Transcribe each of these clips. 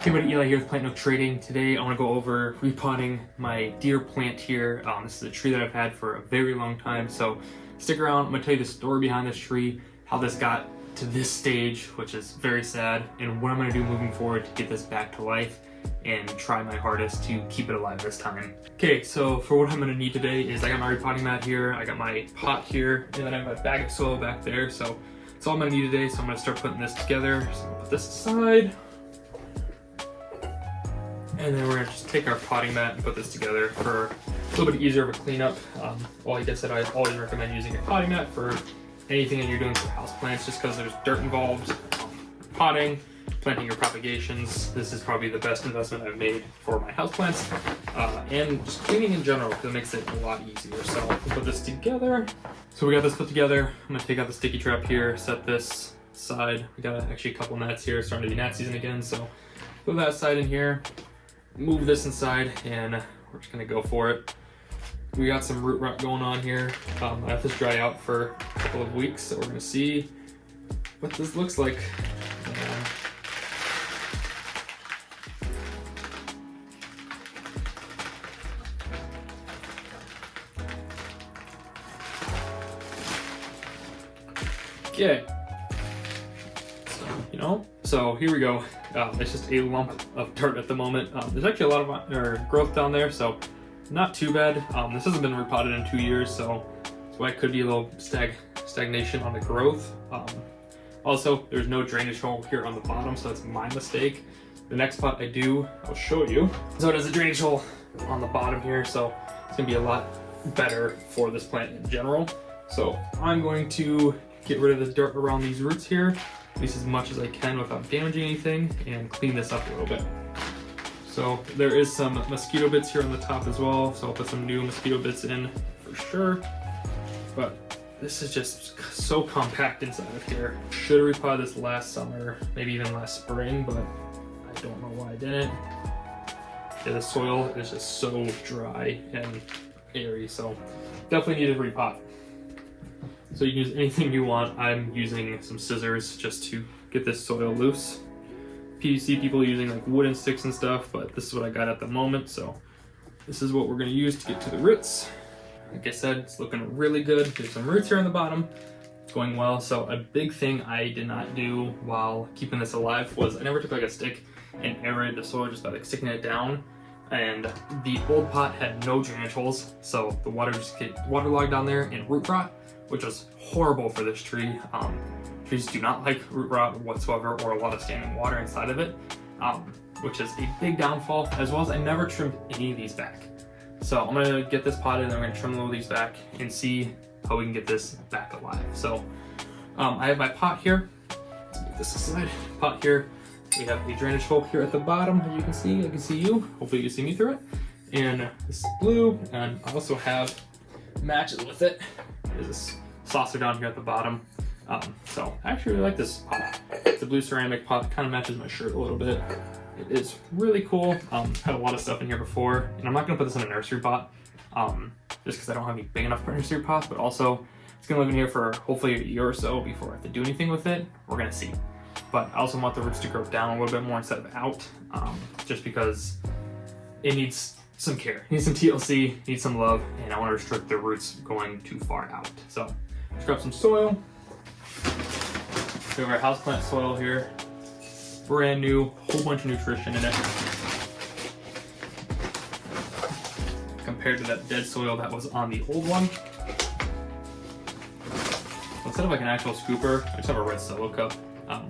Hey everybody, Eli here with Plant No Trading. Today I want to go over repotting my deer plant here. This is a tree that I've had for a very long time, so stick around. I'm going to tell you the story behind this tree, how this got to this stage, which is very sad, and what I'm going to do moving forward to get this back to life and try my hardest to keep it alive this time. Okay, so for what I'm going to need today is I got my repotting mat here, I got my pot here, and then I have my bag of soil back there, so that's all I'm going to need today. So I'm going to start putting this together. So I'll put this aside. And then we're gonna just take our potting mat and put this together for a little bit easier of a cleanup. Like I said, I always recommend using a potting mat for anything that you're doing for houseplants, just because there's dirt involved. Potting, planting your propagations, this is probably the best investment I've made for my houseplants. And just cleaning in general, because it makes it a lot easier. So we'll put this together. So we got this put together. I'm gonna take out the sticky trap here, set this aside. We got actually a couple gnats here, starting to be gnat season again. So put that aside in here. Move this inside and we're just gonna go for it. We got some root rot going on here. I have this dry out for a couple of weeks, so we're gonna see what this looks like. Okay, so here we go. It's just a lump of dirt at the moment. There's actually a lot of growth down there, so not too bad. This hasn't been repotted in 2 years, so that's why it could be a little stagnation on the growth. Also, there's no drainage hole here on the bottom, so that's my mistake. The next pot I'll show you. So it has a drainage hole on the bottom here, so it's gonna be a lot better for this plant in general. So I'm going to get rid of the dirt around these roots here, at least as much as I can without damaging anything, and clean this up a little bit. So there is some mosquito bits here on the top as well, so I'll put some new mosquito bits in for sure. But this is just so compact inside of here. Should have repotted this last summer, maybe even last spring, but I don't know why I didn't. Yeah, the soil is just so dry and airy, so definitely need to repot. So you can use anything you want. I'm using some scissors just to get this soil loose. You see people using like wooden sticks and stuff, but this is what I got at the moment. So this is what we're gonna use to get to the roots. Like I said, it's looking really good. There's some roots here on the bottom. It's going well. So a big thing I did not do while keeping this alive was I never took like a stick and aerated the soil just by like sticking it down. And the old pot had no drainage holes, so the water just get waterlogged down there and root rot, which was horrible for this tree. Trees do not like root rot whatsoever, or a lot of standing water inside of it, which is a big downfall, as well as I never trimmed any of these back. So I'm gonna get this potted and I'm gonna trim all of these back and see how we can get this back alive. So I have my pot here. Let's move this aside. Pot here. We have a drainage hole here at the bottom, as you can see. I can see you. Hopefully you can see me through it. And this is blue, and I also have matches with it. There's this saucer down here at the bottom. So I actually really like this pot. It's a blue ceramic pot, kind of matches my shirt a little bit. It is really cool. Had a lot of stuff in here before, and I'm not gonna put this in a nursery pot, just because I don't have any big enough nursery pots, but also it's gonna live in here for hopefully a year or so before I have to do anything with it. We're gonna see. But I also want the roots to grow down a little bit more instead of out, just because it needs some care. It needs some TLC, needs some love, and I want to restrict the roots going too far out. So let's grab some soil. We have our houseplant soil here. Brand new, whole bunch of nutrition in it. Compared to that dead soil that was on the old one. Instead of like an actual scooper, I just have a red solo cup.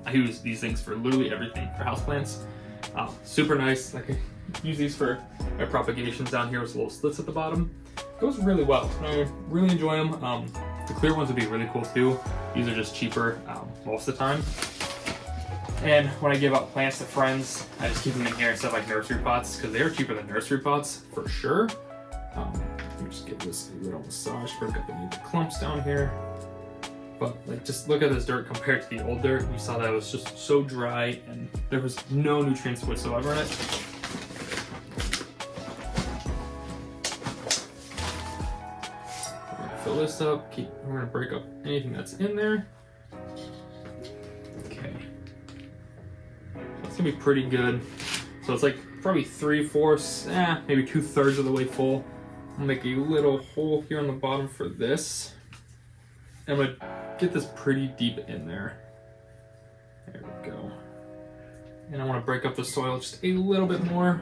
I use these things for literally everything for houseplants. Super nice. I can use these for my propagations down here with little slits at the bottom. Goes really well. I really enjoy them. The clear ones would be really cool too. These are just cheaper most of the time. And when I give out plants to friends, I just keep them in here instead of like nursery pots, because they're cheaper than nursery pots for sure. Let me just give this a little massage, break up any of the clumps down here. But like, just look at this dirt compared to the old dirt. You saw that it was just so dry and there was no nutrients whatsoever in it. We're gonna fill this up. We're gonna break up anything that's in there. Okay. That's gonna be pretty good. So it's like probably 3/4, maybe 2/3 of the way full. I'll make a little hole here on the bottom for this. I'm gonna get this pretty deep in there. There we go. And I want to break up the soil just a little bit more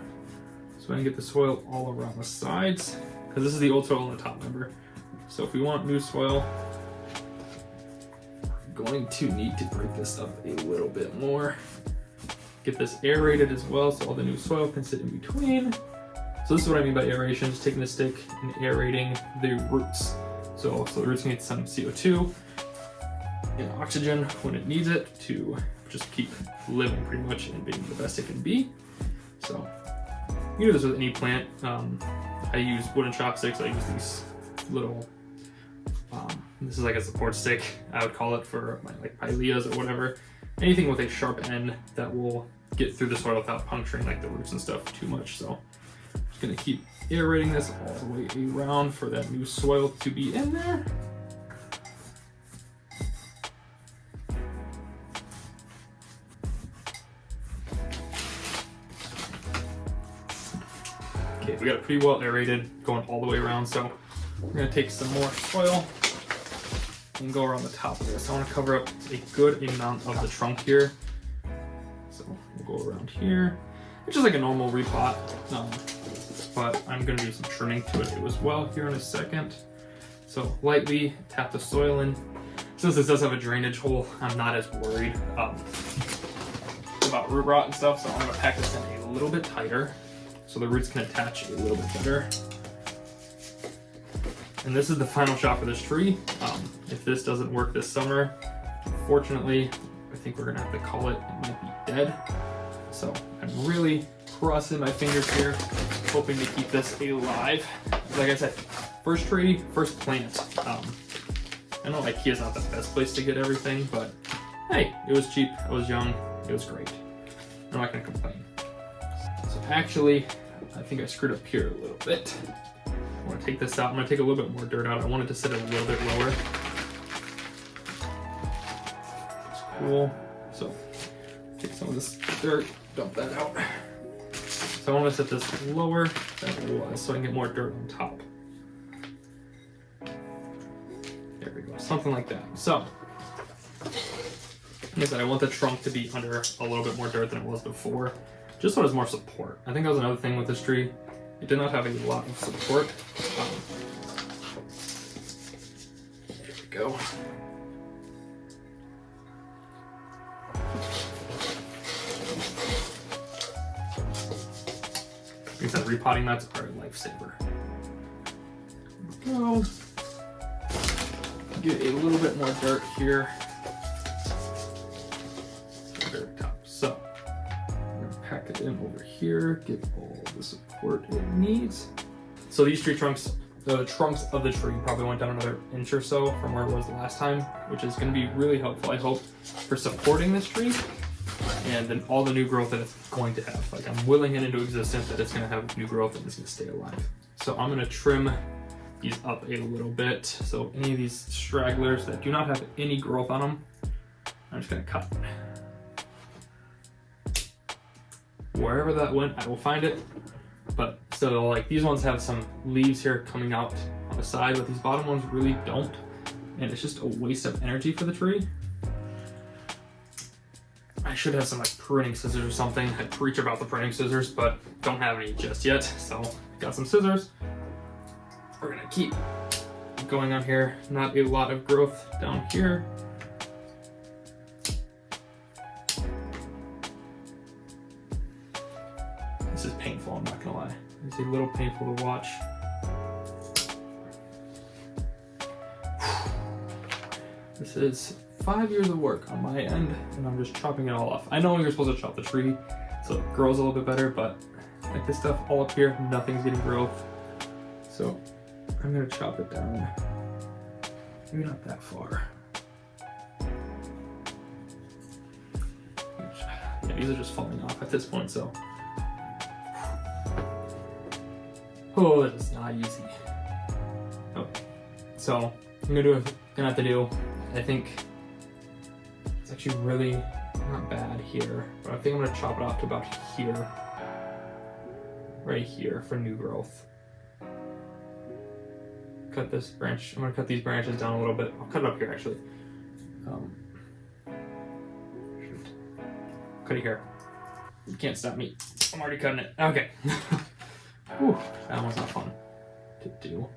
so I can get the soil all around the sides, because this is the old soil on the top, remember? So if we want new soil, we're going to need to break this up a little bit more. Get this aerated as well so all the new soil can sit in between. So this is what I mean by aeration, just taking a stick and aerating the roots. So the roots need some CO2 and oxygen when it needs it to just keep living pretty much and being the best it can be. So you do this with any plant. I use wooden chopsticks. I use these little, this is like a support stick, I would call it, for my like pileas or whatever. Anything with a sharp end that will get through the soil without puncturing like the roots and stuff too much. So I'm just gonna keep aerating this all the way around for that new soil to be in there. Okay, we got it pretty well aerated, going all the way around, so we're gonna take some more soil and go around the top of this. I wanna cover up a good amount of the trunk here. So we'll go around here. It's just like a normal repot, but I'm gonna do some trimming to it as well here in a second. So lightly tap the soil in. Since this does have a drainage hole, I'm not as worried about root rot and stuff, so I'm gonna pack this in a little bit tighter so the roots can attach a little bit better. And this is the final shot for this tree. If this doesn't work this summer, unfortunately, I think we're gonna have to call it might be dead. So I'm really crossing my fingers here, hoping to keep this alive. Like I said, first tree, first plant. I know IKEA's not the best place to get everything, but hey, it was cheap, I was young, it was great. I'm not gonna complain. So actually, I think I screwed up here a little bit. I want to take this out. I'm going to take a little bit more dirt out. I want it to sit a little bit lower. That's cool. So take some of this dirt, dump that out. So I want to set this lower than it was so I can get more dirt on top. There we go, something like that. So, like I said, I want the trunk to be under a little bit more dirt than it was before, just so it has more support. I think that was another thing with this tree. It did not have a lot of support. There we go. Like I said, repotting nuts are a lifesaver. There we go. Get a little bit more dirt here. Very top. So I'm gonna pack it in over here, get all the support it needs. So these tree trunks, the trunks of the tree probably went down another inch or so from where it was the last time, which is going to be really helpful, I hope, for supporting this tree and then all the new growth that it's going to have. Like, I'm willing it into existence that it's going to have new growth and it's going to stay alive. So I'm going to trim these up a little bit. So any of these stragglers that do not have any growth on them, I'm just going to cut. Wherever that went, I will find it. But still, like, these ones have some leaves here coming out on the side, but these bottom ones really don't. And it's just a waste of energy for the tree. I should have some like pruning scissors or something. I preach about the pruning scissors, but don't have any just yet. So got some scissors. We're gonna keep going on here. Not a lot of growth down here. This is painful, I'm not gonna lie. It's a little painful to watch. This is 5 years of work on my end, and I'm just chopping it all off. I know you're supposed to chop the tree so it grows a little bit better, but like this stuff all up here, nothing's getting growth. So I'm gonna chop it down. Maybe not that far. Yeah, these are just falling off at this point, so. Oh, that is not easy. Okay, so I'm gonna have to do, I think it's actually really not bad here, but I think I'm gonna chop it off to about here. right here for new growth. Cut this branch. I'm gonna cut these branches down a little bit. I'll cut it up here actually. Shoot. Cut it here. You can't stop me. I'm already cutting it. Okay. Whew, that one's not fun to do.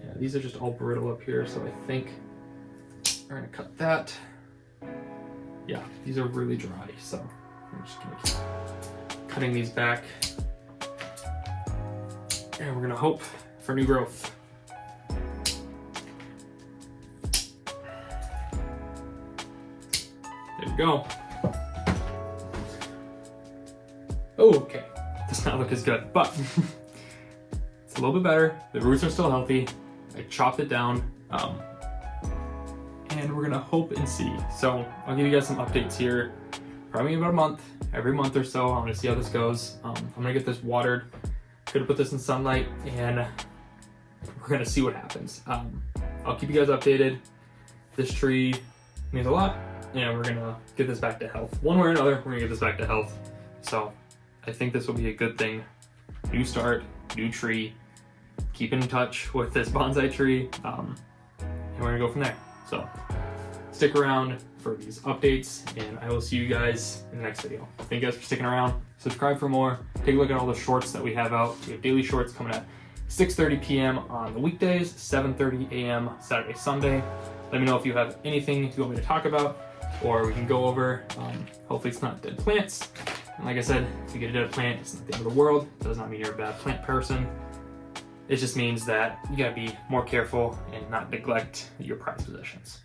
Yeah, these are just all brittle up here, so I think we're gonna cut that. Yeah, these are really dry, so I'm just gonna keep cutting these back. And we're gonna hope for new growth. There we go. Oh, okay, does not look as good, but it's a little bit better. The roots are still healthy. I chopped it down, and we're gonna hope and see. So I'll give you guys some updates here, probably in about a month, every month or so. I'm gonna see how this goes. I'm gonna get this watered, gonna put this in sunlight, and we're gonna see what happens. I'll keep you guys updated. This tree means a lot, and we're gonna get this back to health. One way or another, we're gonna get this back to health. So I think this will be a good thing. New start, new tree. Keep in touch with this bonsai tree, and we're gonna go from there. So stick around for these updates, and I will see you guys in the next video. Thank you guys for sticking around. Subscribe for more. Take a look at all the shorts that we have out. We have daily shorts coming at 6:30 p.m. on the weekdays, 7:30 a.m. Saturday, Sunday. Let me know if you have anything you want me to talk about, or we can go over. Hopefully it's not dead plants. And like I said, if you get a dead plant, it's not the end of the world. It does not mean you're a bad plant person. It just means that you gotta be more careful and not neglect your prized possessions.